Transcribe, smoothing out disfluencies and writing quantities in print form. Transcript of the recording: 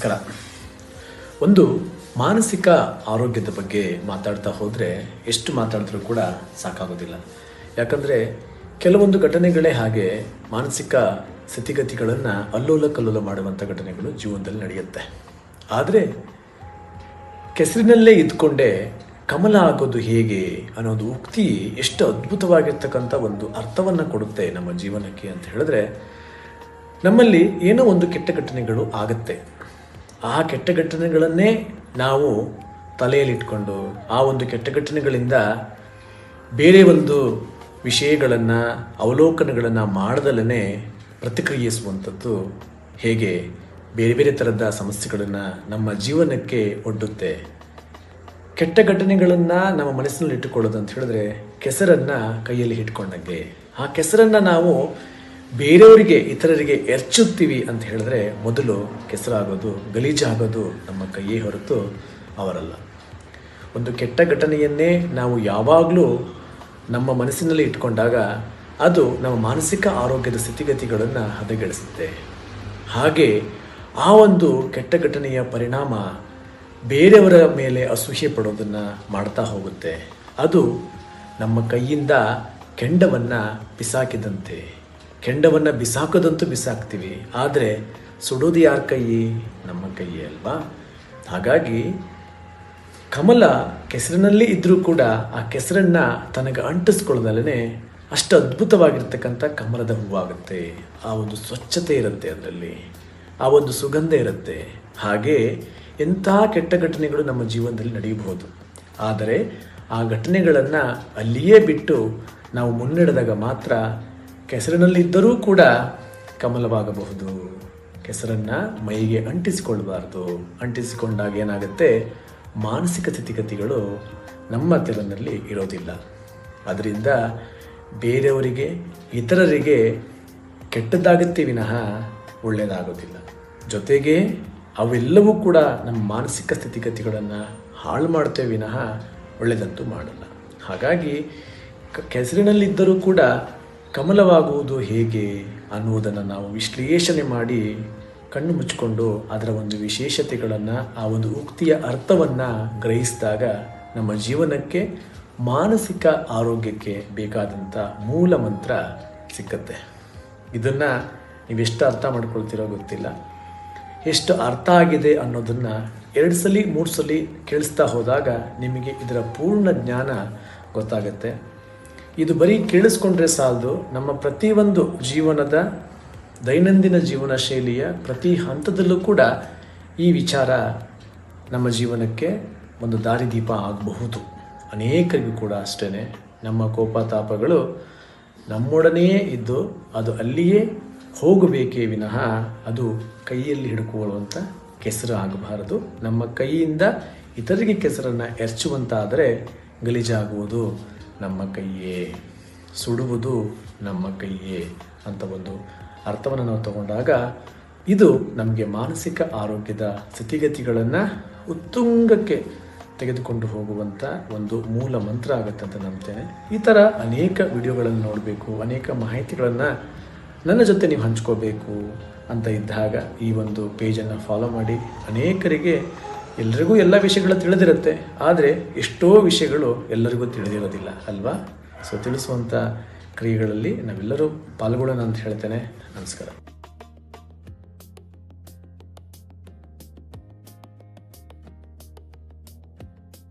ನಮಸ್ಕಾರ. ಒಂದು ಮಾನಸಿಕ ಆರೋಗ್ಯದ ಬಗ್ಗೆ ಮಾತಾಡ್ತಾ ಹೋದರೆ ಎಷ್ಟು ಮಾತಾಡಿದ್ರೂ ಕೂಡ ಸಾಕಾಗೋದಿಲ್ಲ. ಯಾಕಂದರೆ ಕೆಲವೊಂದು ಘಟನೆಗಳೇ ಹಾಗೆ ಮಾನಸಿಕ ಸ್ಥಿತಿಗತಿಗಳನ್ನು ಅಲ್ಲೋಲ ಕಲ್ಲೋಲ ಮಾಡುವಂಥ ಘಟನೆಗಳು ಜೀವನದಲ್ಲಿ ನಡೆಯುತ್ತೆ. ಆದರೆ ಕೆಸರಿನಲ್ಲೇ ಇದ್ಕೊಂಡೇ ಕಮಲ ಆಗೋದು ಹೇಗೆ ಅನ್ನೋದು ಉಕ್ತಿ ಎಷ್ಟು ಅದ್ಭುತವಾಗಿರ್ತಕ್ಕಂಥ ಒಂದು ಅರ್ಥವನ್ನು ಕೊಡುತ್ತೆ ನಮ್ಮ ಜೀವನಕ್ಕೆ ಅಂತ ಹೇಳಿದ್ರೆ, ನಮ್ಮಲ್ಲಿ ಏನೋ ಒಂದು ಕೆಟ್ಟ ಘಟನೆಗಳು ಆಗುತ್ತೆ. ಆ ಕೆಟ್ಟ ಘಟನೆಗಳನ್ನೇ ನಾವು ತಲೆಯಲ್ಲಿಟ್ಕೊಂಡು ಆ ಒಂದು ಕೆಟ್ಟ ಘಟನೆಗಳಿಂದ ಬೇರೆ ಒಂದು ವಿಷಯಗಳನ್ನು ಅವಲೋಕನಗಳನ್ನು ಮಾಡದಲ್ಲೇ ಪ್ರತಿಕ್ರಿಯಿಸುವಂಥದ್ದು ಹೇಗೆ ಬೇರೆ ಬೇರೆ ಥರದ ಸಮಸ್ಯೆಗಳನ್ನು ನಮ್ಮ ಜೀವನಕ್ಕೆ ಒಡ್ಡುತ್ತೆ. ಕೆಟ್ಟ ಘಟನೆಗಳನ್ನು ನಮ್ಮ ಮನಸ್ಸಿನಲ್ಲಿ ಇಟ್ಟುಕೊಳ್ಳೋದು ಅಂತ ಹೇಳಿದ್ರೆ ಕೆಸರನ್ನು ಕೈಯಲ್ಲಿ ಹಿಡ್ಕೊಂಡಂಗೆ. ಆ ಕೆಸರನ್ನು ನಾವು ಬೇರೆಯವರಿಗೆ ಇತರರಿಗೆ ಎರ್ಚುತ್ತೀವಿ ಅಂತ ಹೇಳಿದ್ರೆ ಮೊದಲು ಕೆಸರಾಗೋದು ಗಲೀಜಾಗೋದು ನಮ್ಮ ಕೈಯೇ ಹೊರತು ಅವರಲ್ಲ. ಒಂದು ಕೆಟ್ಟ ಘಟನೆಯನ್ನೇ ನಾವು ಯಾವಾಗಲೂ ನಮ್ಮ ಮನಸ್ಸಿನಲ್ಲಿ ಇಟ್ಕೊಂಡಾಗ ಅದು ನಮ್ಮ ಮಾನಸಿಕ ಆರೋಗ್ಯದ ಸ್ಥಿತಿಗತಿಗಳನ್ನು ಹದಗೆಡಿಸುತ್ತೆ. ಹಾಗೆ ಆ ಒಂದು ಕೆಟ್ಟ ಘಟನೆಯ ಪರಿಣಾಮ ಬೇರೆಯವರ ಮೇಲೆ ಅಸೂಯೆ ಪಡೋದನ್ನು ಮಾಡ್ತಾ ಹೋಗುತ್ತೆ. ಅದು ನಮ್ಮ ಕೈಯಿಂದ ಕೆಂಡವನ್ನು ಬಿಸಾಕಿದಂತೆ. ಕೆಂಡವನ್ನು ಬಿಸಾಕೋದಂತೂ ಬಿಸಾಕ್ತೀವಿ, ಆದರೆ ಸುಡೋದು ಯಾರ ಕೈ? ನಮ್ಮ ಕೈಯೇ ಅಲ್ವಾ? ಹಾಗಾಗಿ ಕಮಲ ಕೆಸರಿನಲ್ಲಿ ಇದ್ದರೂ ಕೂಡ ಆ ಕೆಸರನ್ನು ತನಗೆ ಅಂಟಿಸ್ಕೊಳ್ಳೋದಲ್ಲೇ ಅಷ್ಟು ಅದ್ಭುತವಾಗಿರ್ತಕ್ಕಂಥ ಕಮಲದ ಹೂವಾಗುತ್ತೆ. ಆ ಒಂದು ಸ್ವಚ್ಛತೆ ಇರುತ್ತೆ, ಅದರಲ್ಲಿ ಆ ಒಂದು ಸುಗಂಧ ಇರುತ್ತೆ. ಹಾಗೆ ಎಂಥ ಕೆಟ್ಟ ಘಟನೆಗಳು ನಮ್ಮ ಜೀವನದಲ್ಲಿ ನಡೆಯಬಹುದು. ಆದರೆ ಆ ಘಟನೆಗಳನ್ನು ಅಲ್ಲಿಯೇ ಬಿಟ್ಟು ನಾವು ಮುನ್ನಡೆದಾಗ ಮಾತ್ರ ಕೆಸರಿನಲ್ಲಿದ್ದರೂ ಕೂಡ ಕಮಲವಾಗಬಹುದು. ಕೆಸರನ್ನು ಮೈಗೆ ಅಂಟಿಸಿಕೊಳ್ಳಬಾರ್ದು. ಅಂಟಿಸಿಕೊಂಡಾಗ ಏನಾಗುತ್ತೆ, ಮಾನಸಿಕ ಸ್ಥಿತಿಗತಿಗಳು ನಮ್ಮ ತೆರನಲ್ಲಿ ಇರೋದಿಲ್ಲ. ಅದರಿಂದ ಬೇರೆಯವರಿಗೆ ಇತರರಿಗೆ ಕೆಟ್ಟದ್ದಾಗುತ್ತೆ ವಿನಃ ಒಳ್ಳೆಯದಾಗೋದಿಲ್ಲ. ಜೊತೆಗೆ ಅವೆಲ್ಲವೂ ಕೂಡ ನಮ್ಮ ಮಾನಸಿಕ ಸ್ಥಿತಿಗತಿಗಳನ್ನು ಹಾಳು ಮಾಡ್ತೇವೆ ವಿನಃ ಒಳ್ಳೆಯದಂತೂ ಮಾಡಲ್ಲ. ಹಾಗಾಗಿ ಕೆಸರಿನಲ್ಲಿದ್ದರೂ ಕೂಡ ಕಮಲವಾಗುವುದು ಹೇಗೆ ಅನ್ನುವುದನ್ನು ನಾವು ವಿಶ್ಲೇಷಣೆ ಮಾಡಿ ಕಣ್ಣು ಮುಚ್ಚಿಕೊಂಡು ಅದರ ಒಂದು ವಿಶೇಷತೆಗಳನ್ನು ಆ ಒಂದು ಉಕ್ತಿಯ ಅರ್ಥವನ್ನು ಗ್ರಹಿಸಿದಾಗ ನಮ್ಮ ಜೀವನಕ್ಕೆ ಮಾನಸಿಕ ಆರೋಗ್ಯಕ್ಕೆ ಬೇಕಾದಂಥ ಮೂಲ ಮಂತ್ರ ಸಿಕ್ಕತ್ತೆ. ಇದನ್ನು ನೀವೆಷ್ಟು ಅರ್ಥ ಮಾಡ್ಕೊಳ್ತಿರೋ ಗೊತ್ತಿಲ್ಲ. ಎಷ್ಟು ಅರ್ಥ ಆಗಿದೆ ಅನ್ನೋದನ್ನು 2 ಸಲ 3 ಸಲ ಕೇಳಿಸ್ತಾ ಹೋದಾಗ ನಿಮಗೆ ಇದರ ಪೂರ್ಣ ಜ್ಞಾನ ಗೊತ್ತಾಗುತ್ತೆ. ಇದು ಬರೀ ಕೇಳಿಸ್ಕೊಂಡ್ರೆ ಸಾಲದು. ನಮ್ಮ ಪ್ರತಿಯೊಂದು ಜೀವನದ ದೈನಂದಿನ ಜೀವನ ಶೈಲಿಯ ಪ್ರತಿ ಹಂತದಲ್ಲೂ ಕೂಡ ಈ ವಿಚಾರ ನಮ್ಮ ಜೀವನಕ್ಕೆ ಒಂದು ದಾರಿದೀಪ ಆಗಬಹುದು. ಅನೇಕರಿಗೂ ಕೂಡ ಅಷ್ಟೇ. ನಮ್ಮ ಕೋಪತಾಪಗಳು ನಮ್ಮೊಡನೆಯೇ ಇದ್ದು ಅದು ಅಲ್ಲಿಯೇ ಹೋಗಬೇಕೇ ವಿನಃ ಅದು ಕೈಯಲ್ಲಿ ಹಿಡ್ಕೊಳ್ಳುವಂಥ ಕೆಸರು ಆಗಬಾರದು. ನಮ್ಮ ಕೈಯಿಂದ ಇತರಿಗೆ ಕೆಸರನ್ನು ಎರಚುವಂತಾದರೆ ಗಲೀಜಾಗುವುದು ನಮ್ಮ ಕೈಯೇ, ಸುಡುವುದು ನಮ್ಮ ಕೈಯೇ ಅಂತ ಒಂದು ಅರ್ಥವನ್ನು ನಾವು ತಗೊಂಡಾಗ ಇದು ನಮಗೆ ಮಾನಸಿಕ ಆರೋಗ್ಯದ ಸ್ಥಿತಿಗತಿಗಳನ್ನು ಉತ್ತುಂಗಕ್ಕೆ ತೆಗೆದುಕೊಂಡು ಹೋಗುವಂಥ ಒಂದು ಮೂಲ ಮಂತ್ರ ಆಗುತ್ತೆ ಅಂತ ನಂಬ್ತೇನೆ. ಈ ಥರ ಅನೇಕ ವಿಡಿಯೋಗಳನ್ನು ನೋಡಬೇಕು, ಅನೇಕ ಮಾಹಿತಿಗಳನ್ನು ನನ್ನ ಜೊತೆ ನೀವು ಹಂಚ್ಕೋಬೇಕು ಅಂತ ಇದ್ದಾಗ ಈ ಒಂದು ಪೇಜನ್ನು ಫಾಲೋ ಮಾಡಿ. ಅನೇಕರಿಗೆ ಎಲ್ರಿಗೂ ಎಲ್ಲ ವಿಷಯಗಳು ತಿಳಿದಿರುತ್ತೆ, ಆದರೆ ಎಷ್ಟೋ ವಿಷಯಗಳು ಎಲ್ಲರಿಗೂ ತಿಳಿದಿರೋದಿಲ್ಲ ಅಲ್ವಾ? ತಿಳಿಸುವಂಥ ಕ್ರಿಯೆಗಳಲ್ಲಿ ನಾವೆಲ್ಲರೂ ಪಾಲ್ಗೊಳ್ಳೋಣ ಅಂತ ಹೇಳ್ತೇನೆ. ನಮಸ್ಕಾರ.